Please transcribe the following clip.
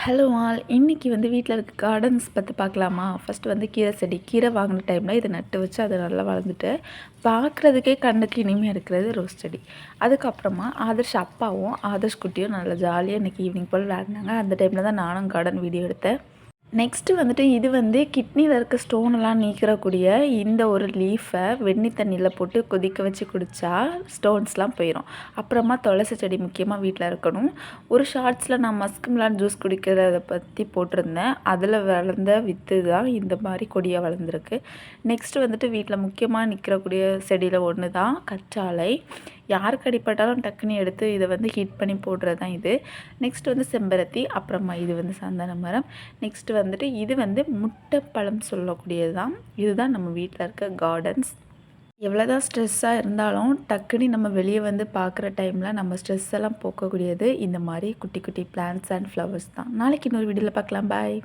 Hello all, இன்றைக்கி வந்து வீட்டில் இருக்க கார்டன்ஸ் பற்றி பார்க்கலாமா? ஃபஸ்ட்டு வந்து கீரை செடி. கீரை வாங்கின டைமில் இதை நட்டு வச்சு அது நல்லா வளர்ந்துட்டு பார்க்குறதுக்கே கண்ணுக்கு இனிமையாக இருக்கிறது ரோஸ் செடி. அதுக்கப்புறமா ஆதர்ஷ் அப்பாவும் ஆதர்ஷ் குட்டியும் நல்லா ஜாலியாக இன்றைக்கி ஈவினிங் போல் விளையாடினாங்க. அந்த டைமில் தான் நானும் கார்டன் வீடியோ எடுத்தேன். நெக்ஸ்ட்டு வந்துட்டு இது வந்து கிட்னியில் இருக்க ஸ்டோனெல்லாம் நீக்கிறக்கூடிய இந்த ஒரு லீஃபை வெந்நி தண்ணியில் போட்டு கொதிக்க வச்சு குடித்தா ஸ்டோன்ஸ்லாம் போயிடும். அப்புறமா துளசி செடி முக்கியமாக வீட்டில் இருக்கணும். ஒரு ஷார்ட்ஸில் நான் மஸ்க் மிலான் ஜூஸ் குடிக்கிறத பற்றி போட்டிருந்தேன். அதில் வளர்ந்த வித்து தான் இந்த மாதிரி கொடியாக வளர்ந்துருக்கு. நெக்ஸ்ட்டு வந்துட்டு வீட்டில் முக்கியமாக நிற்கிறக்கூடிய செடியில் ஒன்று தான் கற்றாழை. யாருக்கு அடிப்பட்டாலும் டக்குன்னு எடுத்து இதை வந்து ஹீட் பண்ணி போடுறது தான் இது. நெக்ஸ்ட் வந்து செம்பருத்தி, அப்புறமா இது வந்து சந்தன மரம். நெக்ஸ்ட்டு வந்துட்டு இது வந்து முட்டைப்பழம் சொல்லக்கூடியது தான். இதுதான் நம்ம வீட்டில் இருக்க கார்டன்ஸ். எவ்வளோ தான் ஸ்ட்ரெஸ்ஸாக இருந்தாலும் டக்குன்னு நம்ம வெளியே வந்து பார்க்குற டைமில் நம்ம ஸ்ட்ரெஸ் எல்லாம் போக்கக்கூடியது இந்த மாதிரி குட்டி குட்டி பிளான்ட்ஸ் அண்ட் ஃப்ளவர்ஸ் தான். நாளைக்கு இன்னொரு வீடியோவில் பார்க்கலாம். பாய்.